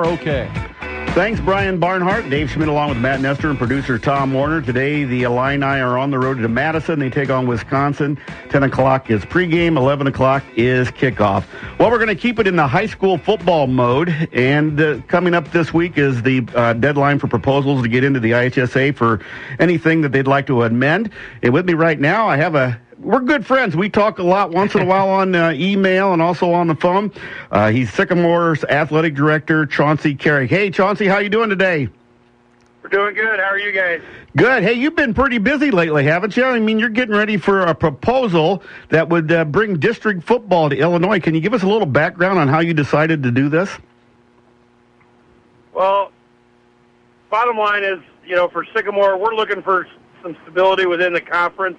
are okay. Thanks, Brian Barnhart. Dave Schmidt along with Matt Nestor and producer Tom Warner. Today, the Illini are on the road to Madison. They take on Wisconsin. 10 o'clock is pregame. 11 o'clock is kickoff. Well, we're going to keep it in the high school football mode. And coming up this week is the deadline for proposals to get into the IHSA for anything that they'd like to amend. And with me right now, we're good friends. We talk a lot once in a while on email and also on the phone. He's Sycamore's athletic director, Chauncey Carrick. Hey, Chauncey, how you doing today? We're doing good. How are you guys? Good. Hey, you've been pretty busy lately, haven't you? I mean, you're getting ready for a proposal that would bring district football to Illinois. Can you give us a little background on how you decided to do this? Well, bottom line is, for Sycamore, we're looking for some stability within the conference.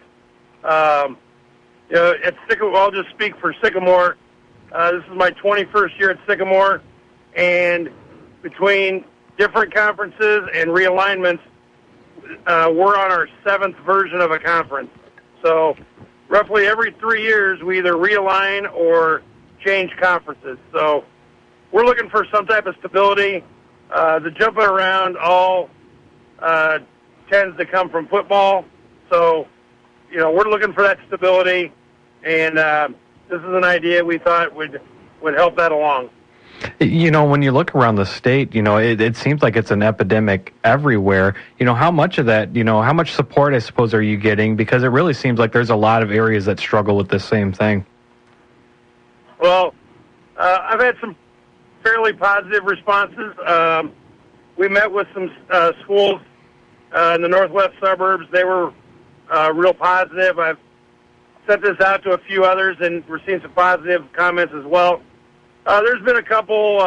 At Sycamore, I'll just speak for Sycamore. This is my 21st year at Sycamore, and between different conferences and realignments, we're on our 7th version of a conference. So roughly every 3 years, we either realign or change conferences. So we're looking for some type of stability. The jumping around all tends to come from football. So we're looking for that stability, and this is an idea we thought would help that along. When you look around the state, it seems like it's an epidemic everywhere. How much of that, how much support, I suppose, are you getting? Because it really seems like there's a lot of areas that struggle with the same thing. Well, I've had some fairly positive responses. We met with some schools in the northwest suburbs. They were real positive. I've sent this out to a few others, and we're seeing some positive comments as well. There's been a couple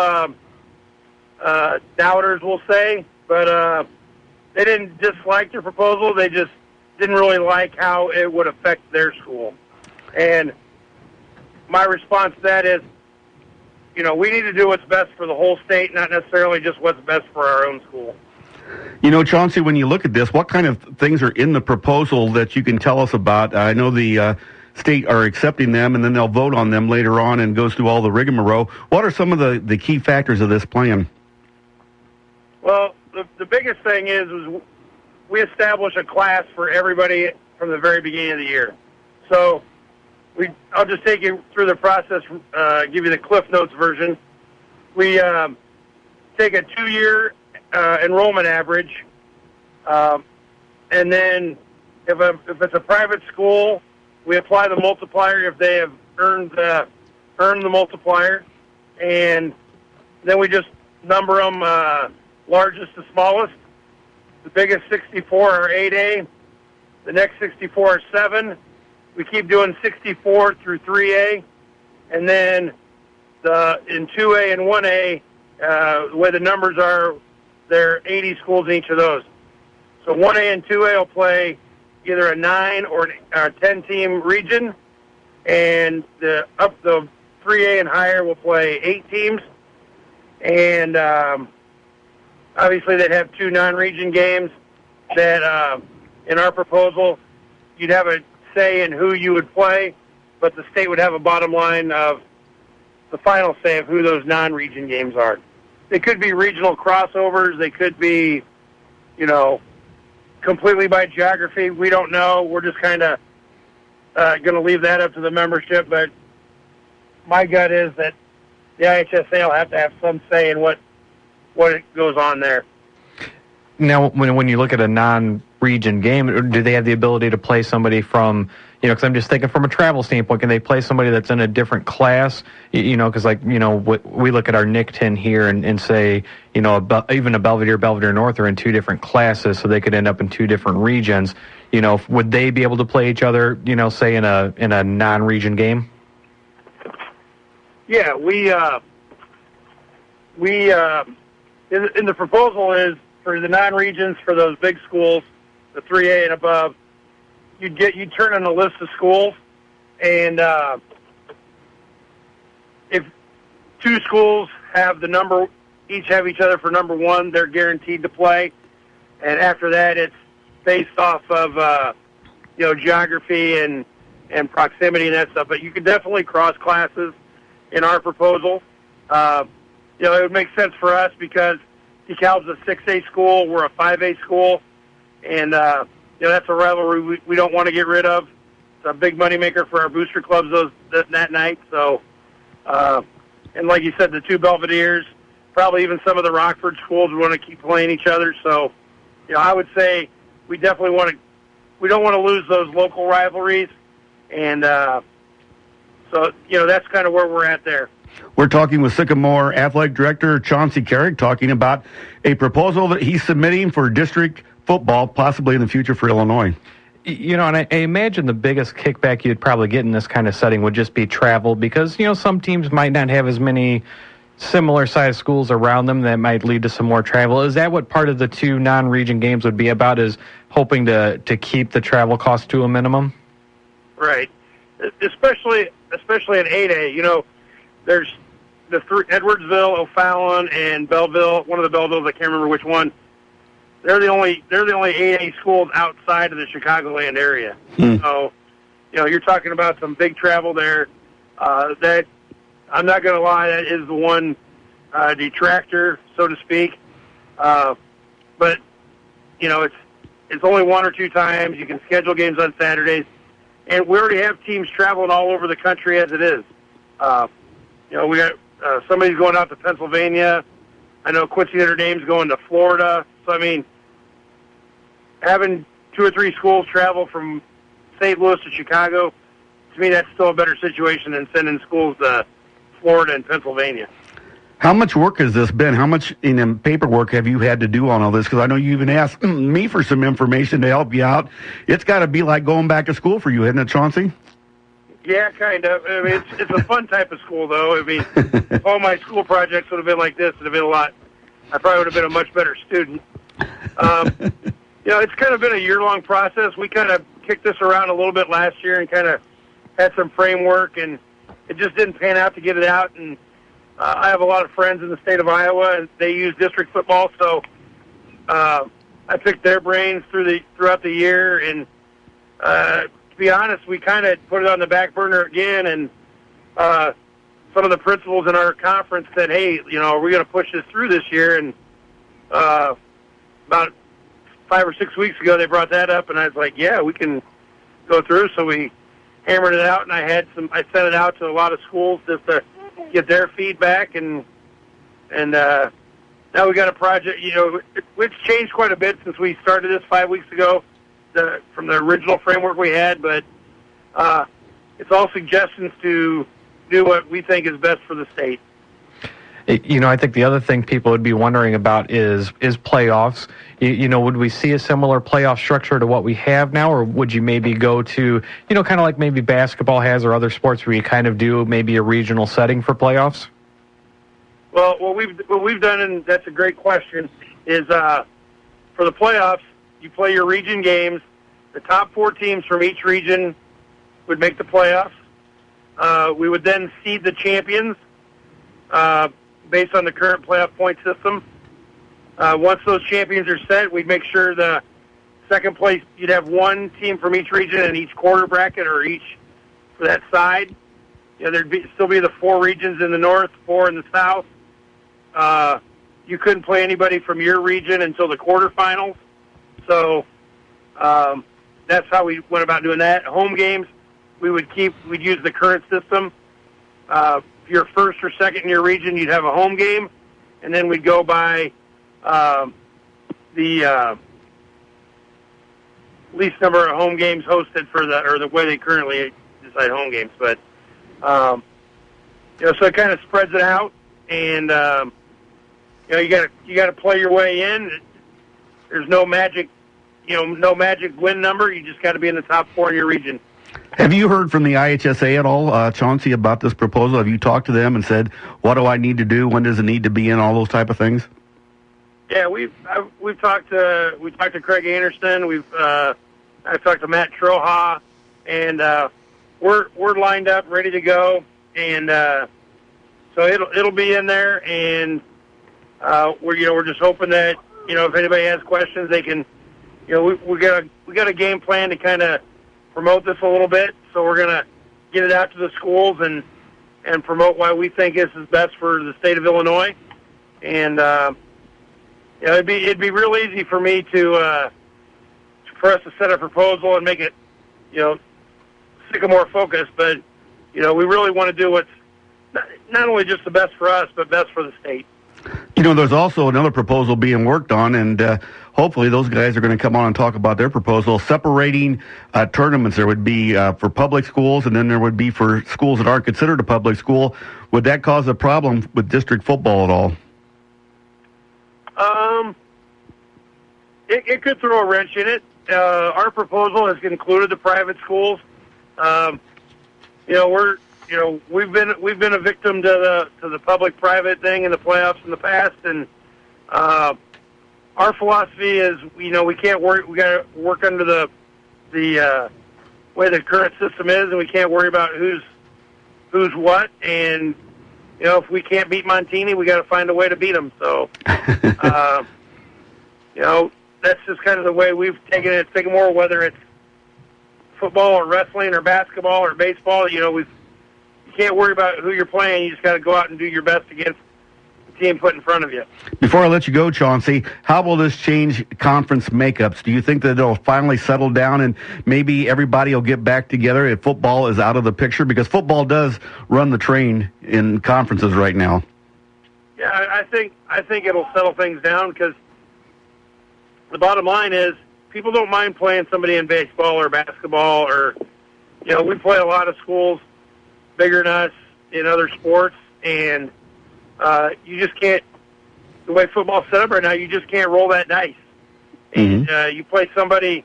doubters, we'll say, but they didn't dislike the proposal. They just didn't really like how it would affect their school. And my response to that is, we need to do what's best for the whole state, not necessarily just what's best for our own school. Chauncey, when you look at this, what kind of things are in the proposal that you can tell us about? I know the state are accepting them, and then they'll vote on them later on and goes through all the rigmarole. What are some of the key factors of this plan? Well, the biggest thing is we establish a class for everybody from the very beginning of the year. So I'll just take you through the process, give you the Cliff Notes version. We take a 2-year enrollment average, and then if it's a private school, we apply the multiplier if they have earned the multiplier, and then we just number them largest to smallest. The biggest 64 are 8A. The next 64 are 7. We keep doing 64 through 3A, and then in 2A and 1A, the way the numbers are, there are 80 schools in each of those. So 1A and 2A will play either a 9 or a 10-team region, and the 3A and higher will play 8 teams. And obviously they'd have 2 non-region games that, in our proposal, you'd have a say in who you would play, but the state would have a bottom line of the final say of who those non-region games are. They could be regional crossovers. They could be, completely by geography. We don't know. We're just kind of going to leave that up to the membership. But my gut is that the IHSA will have to have some say in what goes on there. Now, when you look at a non-region game, do they have the ability to play somebody from, because I'm just thinking from a travel standpoint, can they play somebody that's in a different class? Because we look at our NIC-10 here and say, even a Belvedere North are in 2 different classes, so they could end up in 2 different regions. Would they be able to play each other, say in a non-region game? Yeah, we in the proposal is for the non-regions, for those big schools, the 3A and above, you'd turn in a list of schools, and if 2 schools have each have each other for number 1, they're guaranteed to play, and after that, it's based off of geography and proximity and that stuff. But you can definitely cross classes in our proposal. it would make sense for us because DeKalb's a 6A school, we're a 5A school, and that's a rivalry we don't want to get rid of. It's a big moneymaker for our booster clubs that night. So, and like you said, the two Belvederes, probably even some of the Rockford schools want to keep playing each other. So, I would say we definitely we don't want to lose those local rivalries, and so that's kind of where we're at there. We're talking with Sycamore Athletic Director Chauncey Carrick, talking about a proposal that he's submitting for district football, possibly in the future for Illinois. And I imagine the biggest kickback you'd probably get in this kind of setting would just be travel because, some teams might not have as many similar-sized schools around them that might lead to some more travel. Is that what part of the two non-region games would be about, is hoping to keep the travel costs to a minimum? Right. Especially in 8A, there's the three, Edwardsville, O'Fallon, and Belleville. One of the Bellevilles, I can't remember which one. They're the only 8A schools outside of the Chicagoland area. So, you're talking about some big travel there. That I'm not going to lie, that is the one detractor, so to speak. But it's only one or two times. You can schedule games on Saturdays, and we already have teams traveling all over the country as it is. We got somebody's going out to Pennsylvania. I know Quincy Notre Dame's going to Florida. So, having two or three schools travel from St. Louis to Chicago, to me, that's still a better situation than sending schools to Florida and Pennsylvania. How much work has this been? How much paperwork have you had to do on all this? Because I know you even asked me for some information to help you out. It's got to be like going back to school for you, isn't it, Chauncey? Yeah, kind of. It's a fun type of school, though. If all my school projects would have been like this, it would have been I probably would have been a much better student. It's kind of been a year-long process. We kind of kicked this around a little bit last year and kind of had some framework, and it just didn't pan out to get it out. And I have a lot of friends in the state of Iowa, and they use district football, so I picked their brains throughout the year. And to be honest, we kind of put it on the back burner again, and some of the principals in our conference said, hey, are we going to push this through this year? And about 5 or 6 weeks ago, they brought that up, and I was like, yeah, we can go through. So we hammered it out, and I sent it out to a lot of schools just to get their feedback, and now we got a project. It's changed quite a bit since we started this 5 weeks ago, from the original framework we had, but it's all suggestions to do what we think is best for the state. I think the other thing people would be wondering about is playoffs. Would we see a similar playoff structure to what we have now, or would you maybe go to, kind of like maybe basketball has or other sports where you kind of do maybe a regional setting for playoffs? Well, what we've done, and that's a great question, is for the playoffs, you play your region games. The top 4 teams from each region would make the playoffs. We would then seed the champions based on the current playoff point system. Once those champions are set, we'd make sure the second place, you'd have one team from each region in each quarter bracket or each for that side. There'd still be the 4 regions in the north, 4 in the south. You couldn't play anybody from your region until the quarterfinals. So that's how we went about doing that. Home games, we'd use the current system. If you're first or second in your region, you'd have a home game, and then we'd go by the least number of home games hosted or the way they currently decide home games. But so it kind of spreads it out, and you got to play your way in. There's no magic win number. You just got to be in the top 4 in your region. Have you heard from the IHSA at all, Chauncey, about this proposal? Have you talked to them and said, what do I need to do? When does it need to be in? All those type of things? Yeah, we've talked to Craig Anderson. I've talked to Matt Troha, and we're lined up, ready to go, and so it'll be in there, and we're just hoping that if anybody has questions, they can. We got a game plan to kind of promote this a little bit, so we're gonna get it out to the schools and promote why we think this is best for the state of Illinois. And it'd be real easy for me for us to set a proposal and make it, Sycamore focused, but we really want to do what's not only just the best for us, but best for the state. There's also another proposal being worked on, and hopefully those guys are going to come on and talk about their proposal, separating tournaments. There would be for public schools, and then there would be for schools that aren't considered a public school. Would that cause a problem with district football at all? It could throw a wrench in it. Our proposal has included the private schools. We've been a victim to the public-private thing in the playoffs in the past, and our philosophy is, we can't work. We got to work under the way the current system is, and we can't worry about who's what. And if we can't beat Montini, we got to find a way to beat them. So, that's just kind of the way we've taken it at Sycamore, whether it's football or wrestling or basketball or baseball. You can't worry about who you're playing. You just got to go out and do your best against the team put in front of you. Before I let you go, Chauncey, how will this change conference makeups? Do you think that it'll finally settle down and maybe everybody will get back together if football is out of the picture? Because football does run the train in conferences right now. Yeah, I think it'll settle things down, because the bottom line is people don't mind playing somebody in baseball or basketball, or we play a lot of schools bigger than us in other sports, and you just can't, the way football's set up right now, you just can't roll that dice. Mm-hmm. And you play somebody,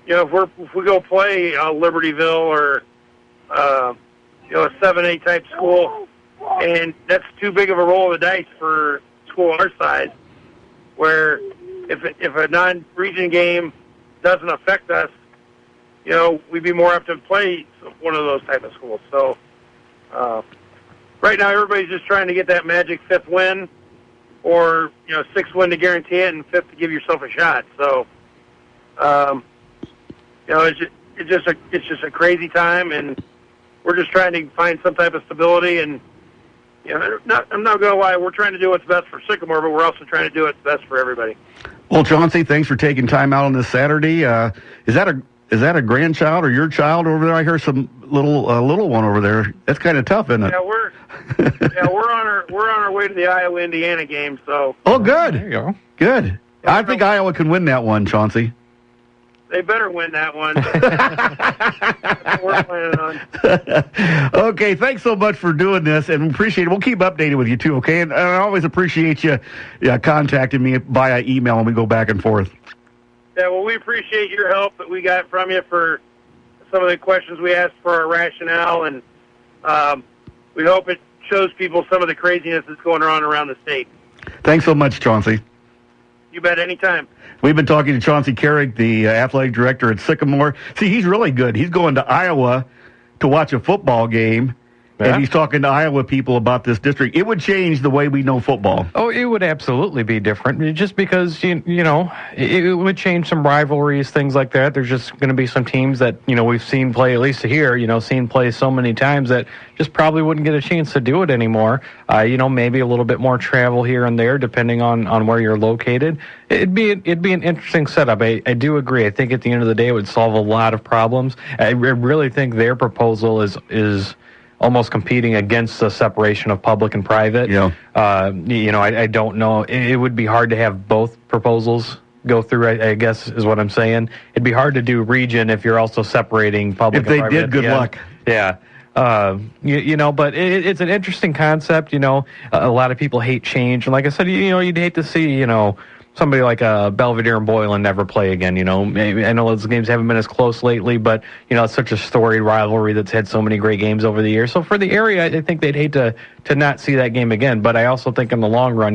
if we go play Libertyville or a 7A type school, and that's too big of a roll of the dice for a school our size, where if a non-region game doesn't affect us, we'd be more apt to play one of those type of schools. So right now everybody's just trying to get that magic fifth win, or sixth win to guarantee it, and fifth to give yourself a shot. So it's just a crazy time, and we're just trying to find some type of stability. And I'm not going to lie, we're trying to do what's best for Sycamore, but we're also trying to do what's best for everybody. Well, Chauncey, thanks for taking time out on this Saturday. Is that a grandchild or your child over there? I hear some little one over there. That's kind of tough, isn't it? Yeah, we're on our way to the Iowa-Indiana game. So. Oh, good. There you go. Good. I think Iowa can win that one, Chauncey. They better win that one. That's what we're planning on. Okay, thanks so much for doing this, and appreciate it. We'll keep updated with you, too, okay? And I always appreciate you contacting me via email when we go back and forth. Yeah, well, we appreciate your help that we got from you for some of the questions we asked for our rationale, and we hope it shows people some of the craziness that's going on around the state. Thanks so much, Chauncey. You bet, anytime. We've been talking to Chauncey Carrick, the athletic director at Sycamore. See, he's really good. He's going to Iowa to watch a football game, and he's talking to Iowa people about this district. It would change the way we know football. Oh, it would absolutely be different, just because, it would change some rivalries, things like that. There's just going to be some teams that, we've seen play, at least here, seen play so many times that just probably wouldn't get a chance to do it anymore. Maybe a little bit more travel here and there, depending on where you're located. It'd be an interesting setup. I do agree. I think at the end of the day, it would solve a lot of problems. I really think their proposal is almost competing against the separation of public and private. Yeah. I don't know. It would be hard to have both proposals go through, I guess is what I'm saying. It'd be hard to do region if you're also separating public and private. If they did, good luck. Yeah. But it's an interesting concept. A lot of people hate change. And like I said, you'd hate to see, somebody like Belvedere and Boylan never play again. Maybe, I know those games haven't been as close lately, but it's such a storied rivalry that's had so many great games over the years. So for the area, I think they'd hate to not see that game again. But I also think in the long run,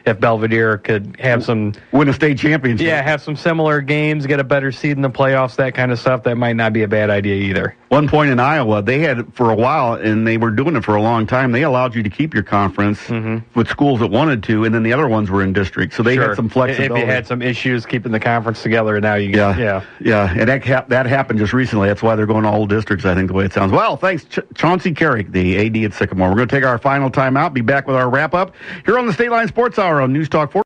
if Belvedere could have win a state championship, have some similar games, get a better seed in the playoffs, that kind of stuff, that might not be a bad idea either. One point in Iowa, they had for a while, and they were doing it for a long time. They allowed you to keep your conference with schools that wanted to, and then the other ones were in districts. So they had some flexibility. If you had some issues keeping the conference together, now you yeah. And that happened just recently. That's why they're going all districts, I think, the way it sounds. Well, thanks, Chauncey Carrick, the AD at Sycamore. We're going to take our final timeout. Be back with our wrap-up here on the State Line Sports Hour on News Talk 4.